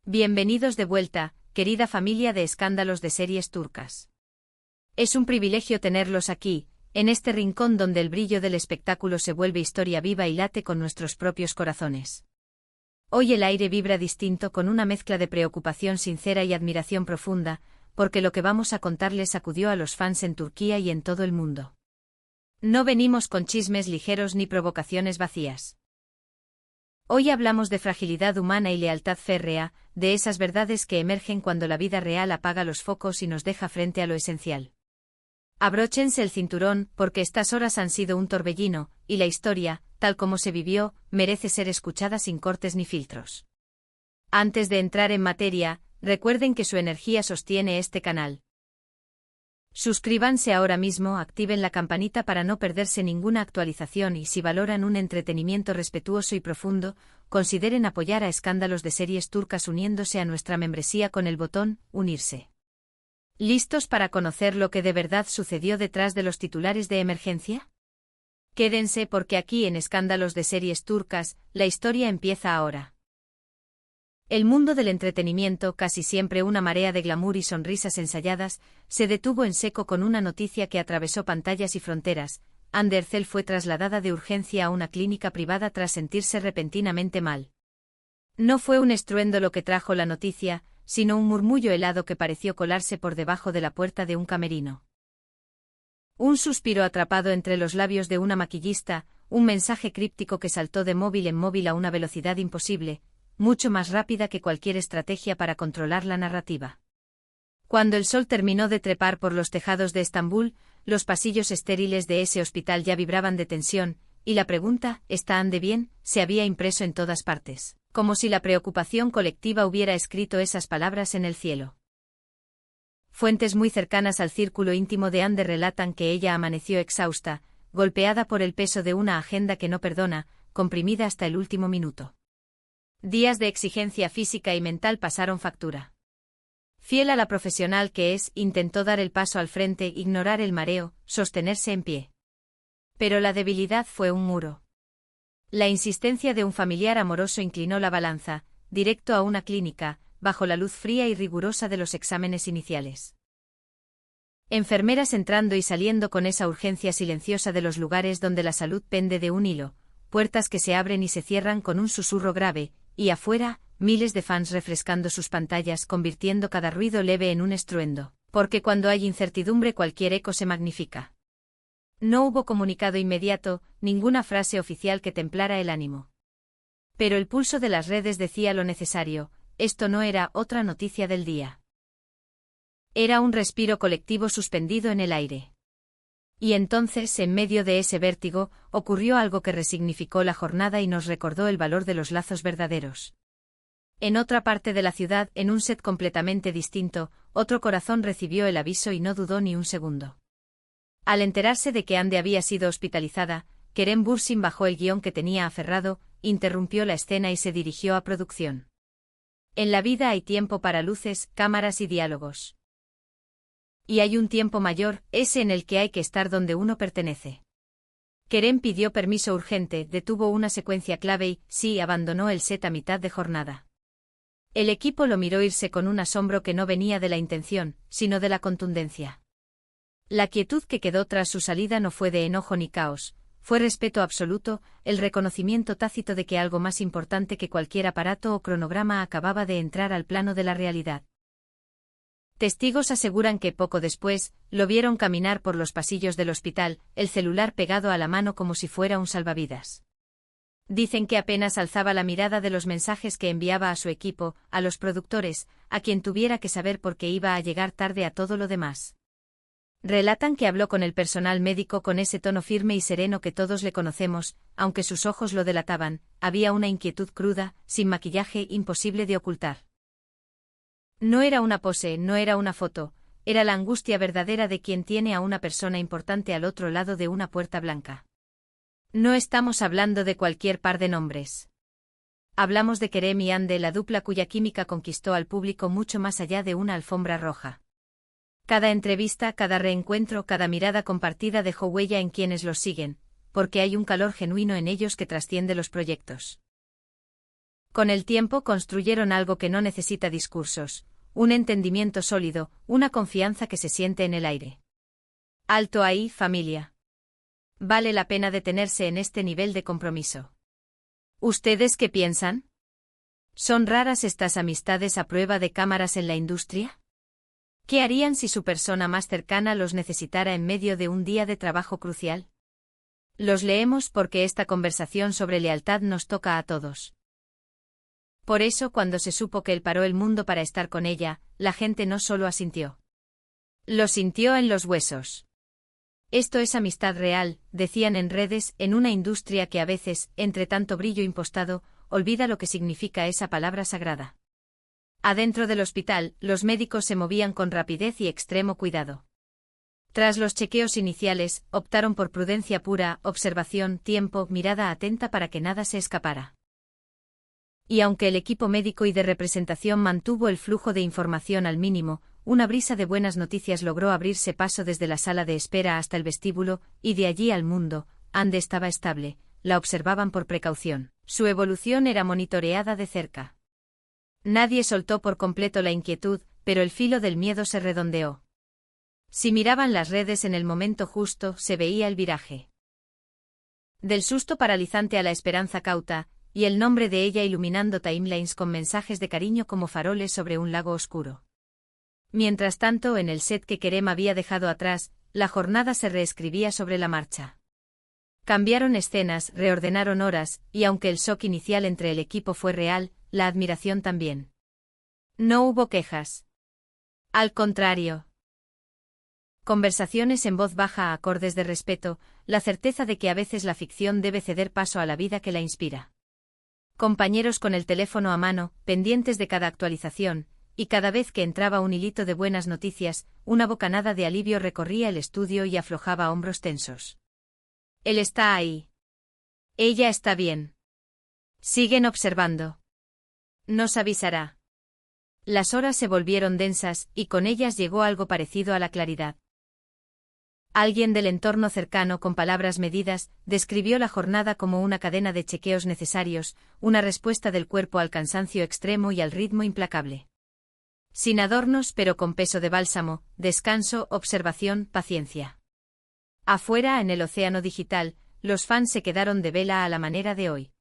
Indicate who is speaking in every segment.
Speaker 1: Bienvenidos de vuelta, querida familia de escándalos de series turcas. Es un privilegio tenerlos aquí, en este rincón donde el brillo del espectáculo se vuelve historia viva y late con nuestros propios corazones. Hoy el aire vibra distinto con una mezcla de preocupación sincera y admiración profunda, porque lo que vamos a contarles sacudió a los fans en Turquía y en todo el mundo. No venimos con chismes ligeros ni provocaciones vacías. Hoy hablamos de fragilidad humana y lealtad férrea, de esas verdades que emergen cuando la vida real apaga los focos y nos deja frente a lo esencial. Abróchense el cinturón, porque estas horas han sido un torbellino, y la historia, tal como se vivió, merece ser escuchada sin cortes ni filtros. Antes de entrar en materia, recuerden que su energía sostiene este canal. Suscríbanse ahora mismo, activen la campanita para no perderse ninguna actualización y si valoran un entretenimiento respetuoso y profundo, consideren apoyar a Escándalos de Series Turcas uniéndose a nuestra membresía con el botón «Unirse». ¿Listos para conocer lo que de verdad sucedió detrás de los titulares de emergencia? Quédense porque aquí en Escándalos de Series Turcas, la historia empieza ahora. El mundo del entretenimiento, casi siempre una marea de glamour y sonrisas ensayadas, se detuvo en seco con una noticia que atravesó pantallas y fronteras. Hande Erçel fue trasladada de urgencia a una clínica privada tras sentirse repentinamente mal. No fue un estruendo lo que trajo la noticia, sino un murmullo helado que pareció colarse por debajo de la puerta de un camerino. Un suspiro atrapado entre los labios de una maquillista, un mensaje críptico que saltó de móvil en móvil a una velocidad imposible, mucho más rápida que cualquier estrategia para controlar la narrativa. Cuando el sol terminó de trepar por los tejados de Estambul, los pasillos estériles de ese hospital ya vibraban de tensión, y la pregunta «¿Está Hande bien?», se había impreso en todas partes, como si la preocupación colectiva hubiera escrito esas palabras en el cielo. Fuentes muy cercanas al círculo íntimo de Hande relatan que ella amaneció exhausta, golpeada por el peso de una agenda que no perdona, comprimida hasta el último minuto. Días de exigencia física y mental pasaron factura. Fiel a la profesional que es, intentó dar el paso al frente, ignorar el mareo, sostenerse en pie. Pero la debilidad fue un muro. La insistencia de un familiar amoroso inclinó la balanza, directo a una clínica, bajo la luz fría y rigurosa de los exámenes iniciales. Enfermeras entrando y saliendo con esa urgencia silenciosa de los lugares donde la salud pende de un hilo, puertas que se abren y se cierran con un susurro grave, y afuera, miles de fans refrescando sus pantallas convirtiendo cada ruido leve en un estruendo, porque cuando hay incertidumbre cualquier eco se magnifica. No hubo comunicado inmediato, ninguna frase oficial que templara el ánimo. Pero el pulso de las redes decía lo necesario, esto no era otra noticia del día. Era un respiro colectivo suspendido en el aire. Y entonces, en medio de ese vértigo, ocurrió algo que resignificó la jornada y nos recordó el valor de los lazos verdaderos. En otra parte de la ciudad, en un set completamente distinto, otro corazón recibió el aviso y no dudó ni un segundo. Al enterarse de que Hande había sido hospitalizada, Kerem Bürsin bajó el guión que tenía aferrado, interrumpió la escena y se dirigió a producción. En la vida hay tiempo para luces, cámaras y diálogos. Y hay un tiempo mayor, ese en el que hay que estar donde uno pertenece. Kerem pidió permiso urgente, detuvo una secuencia clave y, sí, abandonó el set a mitad de jornada. El equipo lo miró irse con un asombro que no venía de la intención, sino de la contundencia. La quietud que quedó tras su salida no fue de enojo ni caos, fue respeto absoluto, el reconocimiento tácito de que algo más importante que cualquier aparato o cronograma acababa de entrar al plano de la realidad. Testigos aseguran que poco después, lo vieron caminar por los pasillos del hospital, el celular pegado a la mano como si fuera un salvavidas. Dicen que apenas alzaba la mirada de los mensajes que enviaba a su equipo, a los productores, a quien tuviera que saber por qué iba a llegar tarde a todo lo demás. Relatan que habló con el personal médico con ese tono firme y sereno que todos le conocemos, aunque sus ojos lo delataban, había una inquietud cruda, sin maquillaje, imposible de ocultar. No era una pose, no era una foto, era la angustia verdadera de quien tiene a una persona importante al otro lado de una puerta blanca. No estamos hablando de cualquier par de nombres. Hablamos de Kerem y Hande, la dupla cuya química conquistó al público mucho más allá de una alfombra roja. Cada entrevista, cada reencuentro, cada mirada compartida dejó huella en quienes los siguen, porque hay un calor genuino en ellos que trasciende los proyectos. Con el tiempo construyeron algo que no necesita discursos, un entendimiento sólido, una confianza que se siente en el aire. Alto ahí, familia. Vale la pena detenerse en este nivel de compromiso. ¿Ustedes qué piensan? ¿Son raras estas amistades a prueba de cámaras en la industria? ¿Qué harían si su persona más cercana los necesitara en medio de un día de trabajo crucial? Los leemos porque esta conversación sobre lealtad nos toca a todos. Por eso, cuando se supo que él paró el mundo para estar con ella, la gente no solo asintió. Lo sintió en los huesos. Esto es amistad real, decían en redes, en una industria que a veces, entre tanto brillo impostado, olvida lo que significa esa palabra sagrada. Adentro del hospital, los médicos se movían con rapidez y extremo cuidado. Tras los chequeos iniciales, optaron por prudencia pura, observación, tiempo, mirada atenta para que nada se escapara. Y aunque el equipo médico y de representación mantuvo el flujo de información al mínimo, una brisa de buenas noticias logró abrirse paso desde la sala de espera hasta el vestíbulo, y de allí al mundo. Anne estaba estable, la observaban por precaución. Su evolución era monitoreada de cerca. Nadie soltó por completo la inquietud, pero el filo del miedo se redondeó. Si miraban las redes en el momento justo, se veía el viraje. Del susto paralizante a la esperanza cauta, y el nombre de ella iluminando timelines con mensajes de cariño como faroles sobre un lago oscuro. Mientras tanto, en el set que Kerem había dejado atrás, la jornada se reescribía sobre la marcha. Cambiaron escenas, reordenaron horas, y aunque el shock inicial entre el equipo fue real, la admiración también. No hubo quejas. Al contrario. Conversaciones en voz baja a acordes de respeto, la certeza de que a veces la ficción debe ceder paso a la vida que la inspira. Compañeros con el teléfono a mano, pendientes de cada actualización, y cada vez que entraba un hilito de buenas noticias, una bocanada de alivio recorría el estudio y aflojaba hombros tensos. Él está ahí. Ella está bien. Siguen observando. Nos avisará. Las horas se volvieron densas, y con ellas llegó algo parecido a la claridad. Alguien del entorno cercano, con palabras medidas, describió la jornada como una cadena de chequeos necesarios, una respuesta del cuerpo al cansancio extremo y al ritmo implacable. Sin adornos, pero con peso de bálsamo, descanso, observación, paciencia. Afuera, en el océano digital, los fans se quedaron de vela a la manera de hoy.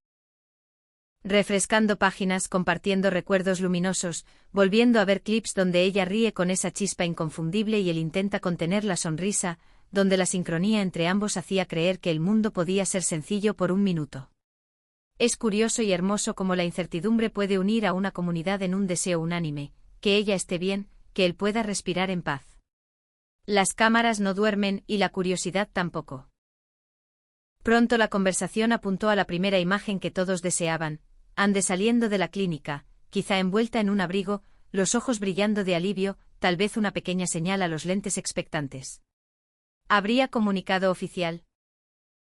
Speaker 1: Refrescando páginas, compartiendo recuerdos luminosos, volviendo a ver clips donde ella ríe con esa chispa inconfundible y él intenta contener la sonrisa, donde la sincronía entre ambos hacía creer que el mundo podía ser sencillo por un minuto. Es curioso y hermoso cómo la incertidumbre puede unir a una comunidad en un deseo unánime, que ella esté bien, que él pueda respirar en paz. Las cámaras no duermen y la curiosidad tampoco. Pronto la conversación apuntó a la primera imagen que todos deseaban, Anne saliendo de la clínica, quizá envuelta en un abrigo, los ojos brillando de alivio, tal vez una pequeña señal a los lentes expectantes. ¿Habría comunicado oficial?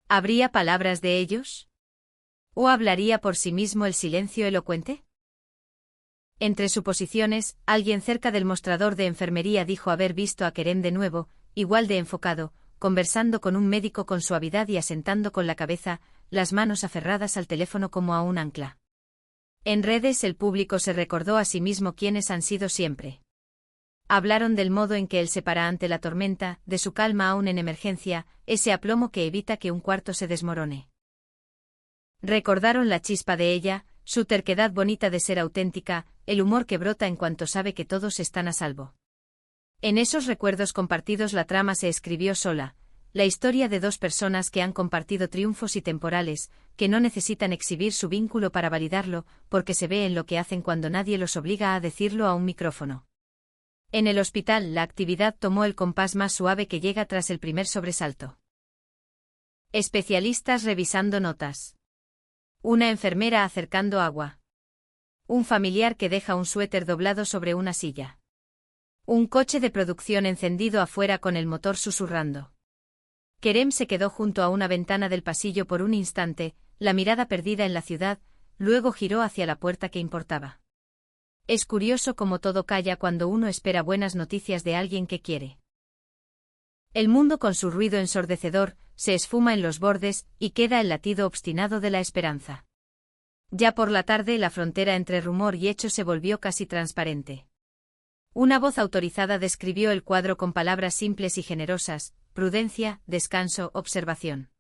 Speaker 1: ¿Habría palabras de ellos? ¿O hablaría por sí mismo el silencio elocuente? Entre suposiciones, alguien cerca del mostrador de enfermería dijo haber visto a Kerem de nuevo, igual de enfocado, conversando con un médico con suavidad y asentando con la cabeza, las manos aferradas al teléfono como a un ancla. En redes el público se recordó a sí mismo quiénes han sido siempre. Hablaron del modo en que él se para ante la tormenta, de su calma aún en emergencia, ese aplomo que evita que un cuarto se desmorone. Recordaron la chispa de ella, su terquedad bonita de ser auténtica, el humor que brota en cuanto sabe que todos están a salvo. En esos recuerdos compartidos la trama se escribió sola, la historia de dos personas que han compartido triunfos y temporales, que no necesitan exhibir su vínculo para validarlo, porque se ve en lo que hacen cuando nadie los obliga a decirlo a un micrófono. En el hospital la actividad tomó el compás más suave que llega tras el primer sobresalto. Especialistas revisando notas. Una enfermera acercando agua. Un familiar que deja un suéter doblado sobre una silla. Un coche de producción encendido afuera con el motor susurrando. Kerem se quedó junto a una ventana del pasillo por un instante, la mirada perdida en la ciudad, luego giró hacia la puerta que importaba. Es curioso cómo todo calla cuando uno espera buenas noticias de alguien que quiere. El mundo con su ruido ensordecedor, se esfuma en los bordes, y queda el latido obstinado de la esperanza. Ya por la tarde la frontera entre rumor y hecho se volvió casi transparente. Una voz autorizada describió el cuadro con palabras simples y generosas: prudencia, descanso, observación.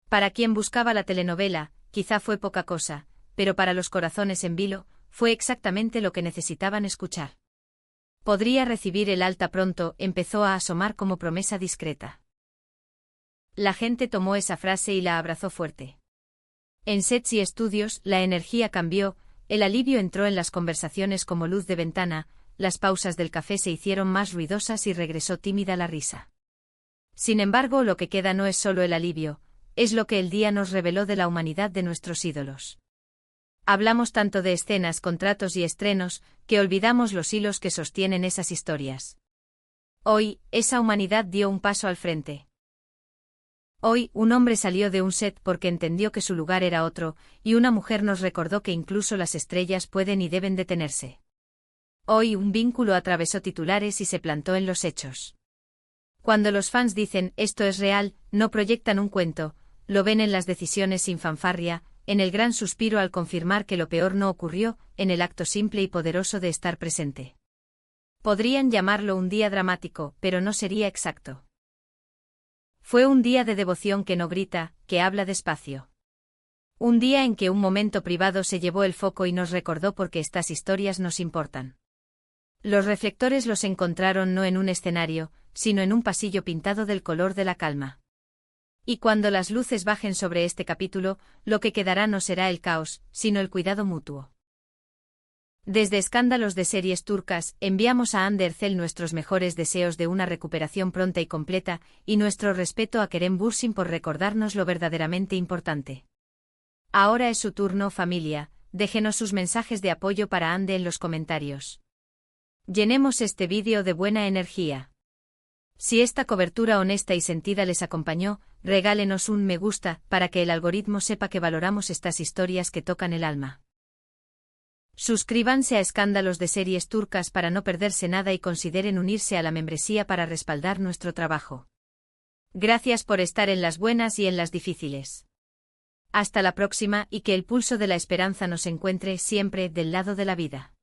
Speaker 1: Para quien buscaba la telenovela, quizá fue poca cosa, pero para los corazones en vilo, fue exactamente lo que necesitaban escuchar. Podría recibir el alta pronto, empezó a asomar como promesa discreta. La gente tomó esa frase y la abrazó fuerte. En sets y estudios, la energía cambió, el alivio entró en las conversaciones como luz de ventana, las pausas del café se hicieron más ruidosas y regresó tímida la risa. Sin embargo, lo que queda no es solo el alivio, es lo que el día nos reveló de la humanidad de nuestros ídolos. Hablamos tanto de escenas, contratos y estrenos, que olvidamos los hilos que sostienen esas historias. Hoy, esa humanidad dio un paso al frente. Hoy, un hombre salió de un set porque entendió que su lugar era otro, y una mujer nos recordó que incluso las estrellas pueden y deben detenerse. Hoy, un vínculo atravesó titulares y se plantó en los hechos. Cuando los fans dicen «esto es real», no proyectan un cuento, lo ven en las decisiones sin fanfarria, en el gran suspiro al confirmar que lo peor no ocurrió, en el acto simple y poderoso de estar presente. Podrían llamarlo un día dramático, pero no sería exacto. Fue un día de devoción que no grita, que habla despacio. Un día en que un momento privado se llevó el foco y nos recordó por qué estas historias nos importan. Los reflectores los encontraron no en un escenario, sino en un pasillo pintado del color de la calma. Y cuando las luces bajen sobre este capítulo, lo que quedará no será el caos, sino el cuidado mutuo. Desde Escándalos de Series Turcas, enviamos a Hande Erçel nuestros mejores deseos de una recuperación pronta y completa, y nuestro respeto a Kerem Bürsin por recordarnos lo verdaderamente importante. Ahora es su turno, familia, déjenos sus mensajes de apoyo para Hande en los comentarios. Llenemos este vídeo de buena energía. Si esta cobertura honesta y sentida les acompañó, regálenos un me gusta, para que el algoritmo sepa que valoramos estas historias que tocan el alma. Suscríbanse a Escándalos de Series Turcas para no perderse nada y consideren unirse a la membresía para respaldar nuestro trabajo. Gracias por estar en las buenas y en las difíciles. Hasta la próxima y que el pulso de la esperanza nos encuentre siempre del lado de la vida.